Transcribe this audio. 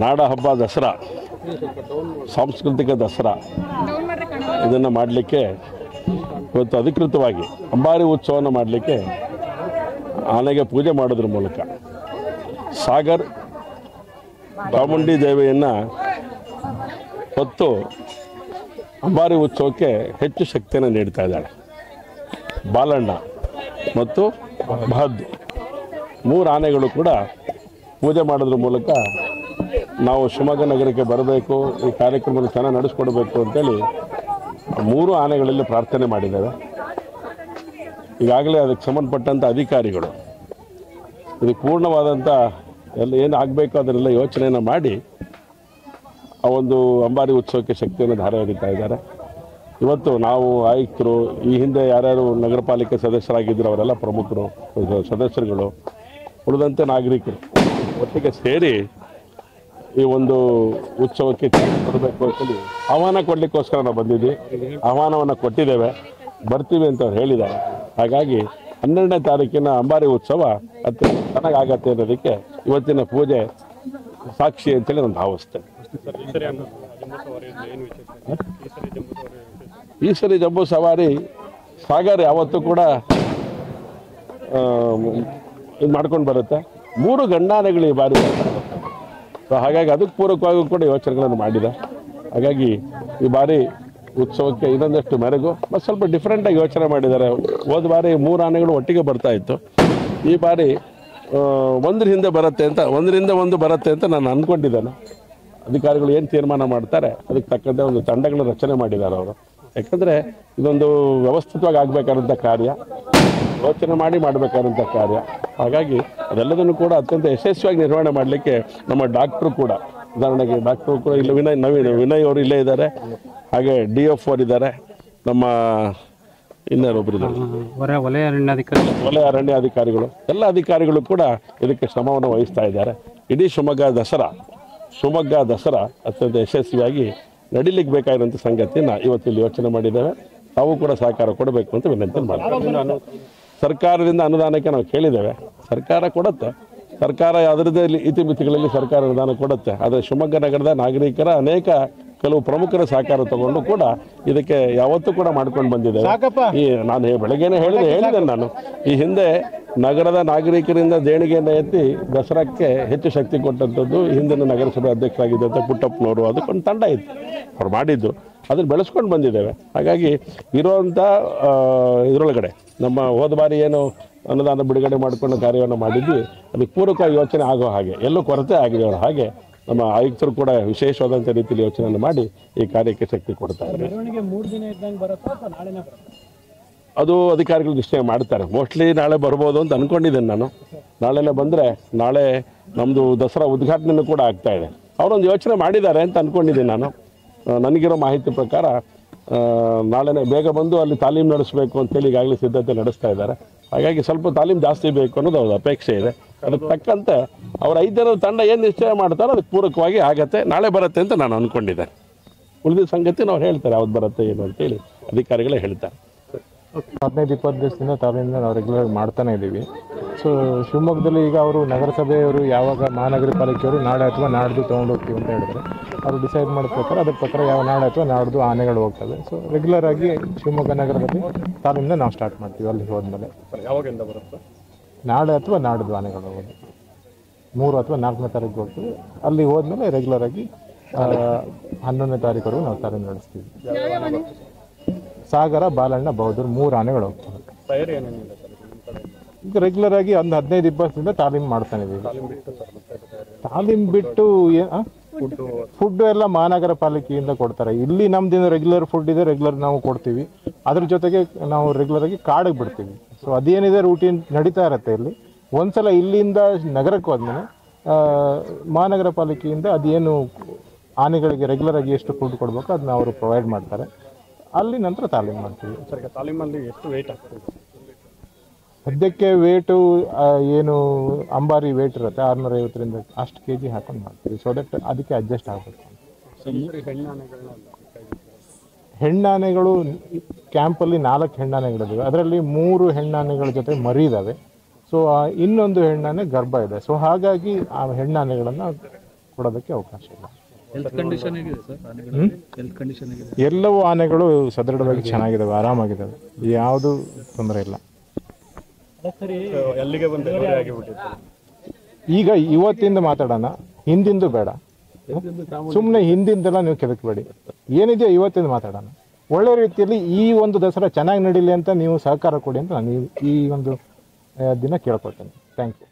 ನಾಡ ಹಬ್ಬ ದಸರಾ, ಸಾಂಸ್ಕೃತಿಕ ದಸರಾ ಇದನ್ನು ಮಾಡಲಿಕ್ಕೆ ಇವತ್ತು ಅಧಿಕೃತವಾಗಿ ಅಂಬಾರಿ ಉತ್ಸವವನ್ನು ಮಾಡಲಿಕ್ಕೆ ಆನೆಗೆ ಪೂಜೆ ಮಾಡೋದ್ರ ಮೂಲಕ ಸಾಗರ್ ಚಾಮುಂಡಿ ದೇವಿಯನ್ನು ಹೊತ್ತು ಅಂಬಾರಿ ಉತ್ಸವಕ್ಕೆ ಹೆಚ್ಚು ಶಕ್ತಿಯನ್ನು ನೀಡ್ತಾ ಇದ್ದಾಳೆ. ಬಾಲಣ್ಣ ಮತ್ತು ಬಹದ್ದು 3 ಆನೆಗಳು ಕೂಡ ಪೂಜೆ ಮಾಡೋದ್ರ ಮೂಲಕ ನಾವು ಶಿವಮೊಗ್ಗ ನಗರಕ್ಕೆ ಬರಬೇಕು, ಈ ಕಾರ್ಯಕ್ರಮವನ್ನು ಚೆನ್ನಾಗಿ ನಡೆಸ್ಕೊಡ್ಬೇಕು ಅಂತೇಳಿ 3 ಆನೆಗಳಲ್ಲಿ ಪ್ರಾರ್ಥನೆ ಮಾಡಿದ್ದೇವೆ. ಈಗಾಗಲೇ ಅದಕ್ಕೆ ಸಂಬಂಧಪಟ್ಟಂಥ ಅಧಿಕಾರಿಗಳು ಇದಕ್ಕೆ ಪೂರ್ಣವಾದಂಥ ಎಲ್ಲ ಏನು ಆಗಬೇಕು ಅದನ್ನೆಲ್ಲ ಯೋಚನೆಯನ್ನು ಮಾಡಿ ಆ ಒಂದು ಅಂಬಾರಿ ಉತ್ಸವಕ್ಕೆ ಶಕ್ತಿಯನ್ನು ಧಾರೆ ಎರಿತಾ ಇದ್ದಾರೆ. ಇವತ್ತು ನಾವು ಆಯುಕ್ತರು, ಈ ಹಿಂದೆ ಯಾರ್ಯಾರು ನಗರ ಪಾಲಿಕೆ ಸದಸ್ಯರಾಗಿದ್ದರು ಅವರೆಲ್ಲ ಪ್ರಮುಖರು, ಸದಸ್ಯರುಗಳು, ಉಳಿದಂತೆ ನಾಗರಿಕರು ಒಟ್ಟಿಗೆ ಸೇರಿ ಈ ಒಂದು ಉತ್ಸವಕ್ಕೆ ಕೊಡಬೇಕು ಅಂತೇಳಿ ಆಹ್ವಾನ ಕೊಡಲಿಕ್ಕೋಸ್ಕರ ನಾವು ಬಂದಿದ್ವಿ. ಆಹ್ವಾನವನ್ನು ಕೊಟ್ಟಿದ್ದೇವೆ, ಬರ್ತೀವಿ ಅಂತ ಅವ್ರು ಹೇಳಿದ್ದಾರೆ. ಹಾಗಾಗಿ 12ನೇ ತಾರೀಕಿನ ಅಂಬಾರಿ ಉತ್ಸವ ಅತ್ಯಂತ ಚೆನ್ನಾಗಾಗತ್ತೆ ಅನ್ನೋದಕ್ಕೆ ಇವತ್ತಿನ ಪೂಜೆ ಸಾಕ್ಷಿ ಅಂತೇಳಿ ನಾನು ಭಾವಿಸ್ತೇನೆ. ಈ ಸರಿ ಜಂಬೂ ಸವಾರಿ ಸಾಗರ್ ಯಾವತ್ತೂ ಕೂಡ ಇದು ಮಾಡ್ಕೊಂಡು ಬರುತ್ತೆ. 3 ಗಂಡಾನೆಗಳು ಈ ಬಾರಿ. ಸೊ ಹಾಗಾಗಿ ಅದಕ್ಕೆ ಪೂರಕವಾಗಿ ಕೂಡ ಯೋಚನೆಗಳನ್ನು ಮಾಡಿದೆ. ಹಾಗಾಗಿ ಈ ಬಾರಿ ಉತ್ಸವಕ್ಕೆ ಇನ್ನೊಂದಷ್ಟು ಮೆರುಗು ಮತ್ತು ಸ್ವಲ್ಪ ಡಿಫ್ರೆಂಟಾಗಿ ಯೋಚನೆ ಮಾಡಿದ್ದಾರೆ. ಹೋದ ಬಾರಿ 3 ಆನೆಗಳು ಒಟ್ಟಿಗೆ ಬರ್ತಾ ಇತ್ತು. ಈ ಬಾರಿ ಒಂದರಿಂದ ಒಂದು ಬರುತ್ತೆ ಅಂತ ನಾನು ಅಂದ್ಕೊಂಡಿದ್ದೇನೆ. ಅಧಿಕಾರಿಗಳು ಏನು ತೀರ್ಮಾನ ಮಾಡ್ತಾರೆ ಅದಕ್ಕೆ ತಕ್ಕಂತೆ ಒಂದು ತಂಡಗಳ ರಚನೆ ಮಾಡಿದ್ದಾರೆ ಅವರು. ಯಾಕಂದರೆ ಇದೊಂದು ವ್ಯವಸ್ಥಿತವಾಗಿ ಆಗಬೇಕಾದಂಥ ಕಾರ್ಯ, ಯೋಚನೆ ಮಾಡಿ ಮಾಡಬೇಕಾದಂಥ ಕಾರ್ಯ. ಹಾಗಾಗಿ ಅದೆಲ್ಲದನ್ನು ಕೂಡ ಅತ್ಯಂತ ಯಶಸ್ವಿಯಾಗಿ ನಿರ್ವಹಣೆ ಮಾಡಲಿಕ್ಕೆ ನಮ್ಮ ಡಾಕ್ಟ್ರು ಕೂಡ, ಉದಾಹರಣೆಗೆ ಡಾಕ್ಟ್ರು ಕೂಡ ಇಲ್ಲಿ ವಿನಯ್ ಅವರು ಇಲ್ಲೇ ಇದ್ದಾರೆ. ಹಾಗೆ DF ಅವರು ಇದ್ದಾರೆ, ನಮ್ಮ ಇನ್ನೊಬ್ಬರು ಇದ್ದಾರೆ, ವಲಯ ಅರಣ್ಯಾಧಿಕಾರಿಗಳು, ಎಲ್ಲ ಅಧಿಕಾರಿಗಳು ಕೂಡ ಇದಕ್ಕೆ ಶ್ರಮವನ್ನು ವಹಿಸ್ತಾ ಇದ್ದಾರೆ. ಇಡೀ ಶಿವಮೊಗ್ಗ ದಸರಾ ಅತ್ಯಂತ ಯಶಸ್ವಿಯಾಗಿ ನಡೀಲಿಕ್ಕೆ ಬೇಕಾಗಿರುವಂಥ ಸಂಗತಿಯನ್ನು ಇವತ್ತಿಲ್ಲಿ ಯೋಚನೆ ಮಾಡಿದ್ದೇವೆ. ತಾವು ಕೂಡ ಸಹಕಾರ ಕೊಡಬೇಕು ಅಂತ ವಿನಂತಿ ಮಾಡ್ತೀವಿ. ಸರ್ಕಾರದಿಂದ ಅನುದಾನಕ್ಕೆ ನಾವು ಕೇಳಿದ್ದೇವೆ, ಸರ್ಕಾರ ಕೊಡುತ್ತೆ. ಸರ್ಕಾರ ಅದರದ್ದೇ ಇತಿಮಿತಿಗಳಲ್ಲಿ ಸರ್ಕಾರ ಅನುದಾನ ಕೊಡುತ್ತೆ. ಆದರೆ ಶಿವಮೊಗ್ಗ ನಗರದ ನಾಗರಿಕರ ಕೆಲವು ಪ್ರಮುಖರ ಸಹಕಾರ ತಗೊಂಡು ಕೂಡ ಇದಕ್ಕೆ ಯಾವತ್ತೂ ಕೂಡ ಮಾಡ್ಕೊಂಡು ಬಂದಿದ್ದೇವೆ. ನಾನು ಬೆಳಗ್ಗೆನೇ ಹೇಳಿದೆ ನಾನು ಈ ಹಿಂದೆ ನಗರದ ನಾಗರಿಕರಿಂದ ದೇಣಿಗೆಯನ್ನು ಎತ್ತಿ ದಸರಾಕ್ಕೆ ಹೆಚ್ಚು ಶಕ್ತಿ ಕೊಟ್ಟಂಥದ್ದು ಹಿಂದಿನ ನಗರಸಭೆ ಅಧ್ಯಕ್ಷರಾಗಿದ್ದಂಥ ಪುಟ್ಟಪ್ಪನವರು, ಅದಕ್ಕೊಂದು ತಂಡ ಇತ್ತು, ಅವ್ರು ಮಾಡಿದ್ದು, ಅದನ್ನು ಬೆಳೆಸ್ಕೊಂಡು ಬಂದಿದ್ದೇವೆ. ಹಾಗಾಗಿ ಇರೋವಂಥ ಇದರೊಳಗಡೆ ನಮ್ಮ ಹೋದ ಬಾರಿ ಏನು ಅನುದಾನ ಬಿಡುಗಡೆ ಮಾಡಿಕೊಂಡು ಕಾರ್ಯವನ್ನು ಮಾಡಿದ್ವಿ, ಅದಕ್ಕೆ ಪೂರಕವಾಗಿ ಯೋಚನೆ ಆಗೋ ಹಾಗೆ ಎಲ್ಲೂ ಕೊರತೆ ಆಗಿದೆ ಅವರ ಹಾಗೆ ನಮ್ಮ ಆಯುಕ್ತರು ಕೂಡ ವಿಶೇಷವಾದಂಥ ರೀತಿಯಲ್ಲಿ ಯೋಚನೆಯನ್ನು ಮಾಡಿ ಈ ಕಾರ್ಯಕ್ಕೆ ಶಕ್ತಿ ಕೊಡ್ತಾರೆ. ಅದು ಅಧಿಕಾರಿಗಳು ನಿಶ್ಚಯ ಮಾಡ್ತಾರೆ. ಮೋಸ್ಟ್ಲಿ ನಾಳೆ ಬರ್ಬೋದು ಅಂತ ಅಂದ್ಕೊಂಡಿದ್ದೇನೆ ನಾನು. ನಾಳೆನೇ ಬಂದರೆ ನಾಳೆ ನಮ್ಮದು ದಸರಾ ಉದ್ಘಾಟನೆಯೂ ಕೂಡ ಆಗ್ತಾ ಇದೆ. ಅವರೊಂದು ಯೋಚನೆ ಮಾಡಿದ್ದಾರೆ ಅಂತ ಅಂದ್ಕೊಂಡಿದ್ದೀನಿ ನಾನು. ನನಗಿರೋ ಮಾಹಿತಿ ಪ್ರಕಾರ ನಾಳೆನೇ ಬೇಗ ಬಂದು ಅಲ್ಲಿ ತಾಲೀಮು ನಡೆಸಬೇಕು ಅಂತೇಳಿ ಈಗಾಗಲೇ ಸಿದ್ಧತೆ ನಡೆಸ್ತಾ ಇದ್ದಾರೆ. ಹಾಗಾಗಿ ಸ್ವಲ್ಪ ತಾಲೀಮು ಜಾಸ್ತಿ ಬೇಕು ಅನ್ನೋದು ಅವ್ರ ಅಪೇಕ್ಷೆ ಇದೆ. ಅದಕ್ಕೆ ತಕ್ಕಂತೆ ಅವ್ರ 5 ಜನರ ತಂಡ ಏನು ನಿಶ್ಚಯ ಮಾಡ್ತಾರೋ ಅದಕ್ಕೆ ಪೂರಕವಾಗಿ ಆಗತ್ತೆ, ನಾಳೆ ಬರುತ್ತೆ ಅಂತ ನಾನು ಅಂದ್ಕೊಂಡಿದ್ದೆ. ಉಳಿದ ಸಂಗತಿ ನಾವು ಹೇಳ್ತಾರೆ ಯಾವ್ದು ಬರುತ್ತೆ ಏನು ಅಂತೇಳಿ ಅಧಿಕಾರಿಗಳೇ ಹೇಳ್ತಾರೆ. 15-20 ದಿವಸದಿಂದ ತಾಲೀಮನ್ನ ನಾವು ರೆಗ್ಯುಲರ್ ಮಾಡ್ತಾನೆ ಇದ್ದೀವಿ. ಸೊ ಶಿವಮೊಗ್ಗದಲ್ಲಿ ಈಗ ಅವರು ನಗರಸಭೆಯವರು ಯಾವಾಗ ಮಹಾನಗರ ಪಾಲಿಕೆಯವರು ನಾಳೆ ಅಥವಾ ನಾಡ್ದು ತೊಗೊಂಡೋಗ್ತೀವಿ ಅಂತ ಹೇಳಿದ್ರೆ ಅವರು ಡಿಸೈಡ್ ಮಾಡಿದ ಪ್ರಕಾರ ಅದ್ರ ಪ್ರಕಾರ ಯಾವ ನಾಳೆ ಅಥವಾ ನಾಡ್ದು ಆನೆಗಳು ಹೋಗ್ತವೆ. ಸೊ ರೆಗ್ಯುಲರ್ ಆಗಿ ಶಿವಮೊಗ್ಗ ನಗರದಲ್ಲಿ ತಾಲೀಮನ್ನ ನಾವು ಸ್ಟಾರ್ಟ್ ಮಾಡ್ತೀವಿ. ಅಲ್ಲಿ ಹೋದ್ಮೇಲೆ ಯಾವಾಗಿಂದ ಬರುತ್ತೆ? ನಾಳೆ ಅಥವಾ ನಾಡ್ದು ಆನೆಗಳು ಹೋಗೋದು 3 ಅಥವಾ 4ನೇ ತಾರೀಕು ಹೋಗ್ತೀವಿ. ಅಲ್ಲಿ ಹೋದ್ಮೇಲೆ ರೆಗ್ಯುಲರ್ ಆಗಿ 11ನೇ ತಾರೀಕುವರೆಗೂ ನಾವು ತಾಲೀಮು ನಡೆಸ್ತೀವಿ. ಸಾಗರ, ಬಾಲಣ್ಣ, ಬೌದ್ಧರು 3 ಆನೆಗಳು ಹೋಗ್ತವೆ. ಈಗ ರೆಗ್ಯುಲರ್ ಆಗಿ ಒಂದು 15-20 ದಿವಸದಿಂದ ತಾಲೀಮು ಮಾಡ್ತಾನೆ ಇದೀವಿ. ತಾಲೀಮು ಬಿಟ್ಟು ಫುಡ್ ಎಲ್ಲ ಮಹಾನಗರ ಪಾಲಿಕೆಯಿಂದ ಕೊಡ್ತಾರೆ. ಇಲ್ಲಿ ನಮ್ದೇನು ರೆಗ್ಯುಲರ್ ಫುಡ್ ಇದೆ, ರೆಗ್ಯುಲರ್ ನಾವು ಕೊಡ್ತೀವಿ. ಅದ್ರ ಜೊತೆಗೆ ನಾವು ರೆಗ್ಯುಲರ್ ಆಗಿ ಕಾಡಿಗೆ ಬಿಡ್ತೀವಿ. ಸೊ ಅದೇನಿದೆ ರೂಟೀನ್ ನಡೀತಾ ಇರುತ್ತೆ. ಇಲ್ಲಿ ಒಂದ್ಸಲ ಇಲ್ಲಿಂದ ನಗರಕ್ಕೆ ಹೋದ್ಮೇಲೆ ಮಹಾನಗರ ಪಾಲಿಕೆಯಿಂದ ಅದೇನು ಆನೆಗಳಿಗೆ ರೆಗ್ಯುಲರ್ ಆಗಿ ಎಷ್ಟು ಫುಡ್ ಕೊಡಬೇಕು ಅದನ್ನ ಅವರು ಪ್ರೊವೈಡ್ ಮಾಡ್ತಾರೆ. ಅಲ್ಲಿ ನಂತರ ತಾಲೀಮು ಮಾಡ್ತೀವಿ. ತಾಲೀಮಲ್ಲಿ ಎಷ್ಟು ವೇಟ್ ಆಗ್ತದೆ? ಸದ್ಯಕ್ಕೆ ವೇಟು ಏನು ಅಂಬಾರಿ ವೇಟ್ ಇರುತ್ತೆ 650ರಿಂದ ಅಷ್ಟು kg ಹಾಕೊಂಡು ಮಾಡ್ತೀವಿ. ಸೊ ದಟ್ ಅದಕ್ಕೆ ಅಡ್ಜಸ್ಟ್ ಆಗಬೇಕು. ಹೆಣ್ಣಾನೆಗಳು ಕ್ಯಾಂಪಲ್ಲಿ 4 ಹೆಣ್ಣಾನೆಗಳಿದ್ದಾವೆ. ಅದರಲ್ಲಿ 3 ಹೆಣ್ಣಾನೆಗಳ ಜೊತೆ ಮರಿ ಇದ್ದಾವೆ. ಸೊ ಇನ್ನೊಂದು ಹೆಣ್ಣಾನೆ ಗರ್ಭ ಇದೆ. ಸೊ ಹಾಗಾಗಿ ಆ ಹೆಣ್ಣಾನೆಗಳನ್ನು ಕೊಡೋದಕ್ಕೆ ಅವಕಾಶ ಇಲ್ಲ. ಹೆಲ್ತ್ ಕಂಡೀಷನ್ ಹೇಗಿದೆ ಸರ್ ಆನೆಗಳ ಹೆಲ್ತ್ ಕಂಡೀಷನ್ ಹೇಗಿದೆ? ಎಲ್ಲವೂ ಆನೆಗಳು ಸದೃಢವಾಗಿ ಚೆನ್ನಾಗಿದ್ದಾವೆ, ಆರಾಮಾಗಿದ್ದಾವೆ, ಯಾವುದು ತೊಂದರೆ ಇಲ್ಲ. ಎಲ್ಲಿಗೆ ಬಂದು ಆಗಿಬಿಟ್ಟಿತ್ತು. ಈಗ ಇವತ್ತಿಂದ ಮಾತಾಡೋಣ, ಹಿಂದಿಂದು ಬೇಡ. ಸುಮ್ಮನೆ ಹಿಂದಿಂದೆಲ್ಲ ನೀವು ಕೆದಕಬೇಡಿ, ಏನಿದೆಯೋ ಇವತ್ತಿಂದ ಮಾತಾಡೋಣ. ಒಳ್ಳೆ ರೀತಿಯಲ್ಲಿ ಈ ಒಂದು ದಸರಾ ಚೆನ್ನಾಗಿ ನಡೀಲಿ ಅಂತ ನೀವು ಸಹಕಾರ ಕೊಡಿ ಅಂತ ನಾನು ಈ ಒಂದು ದಿನ ಕೇಳ್ಕೊಳ್ತೇನೆ. Thank you.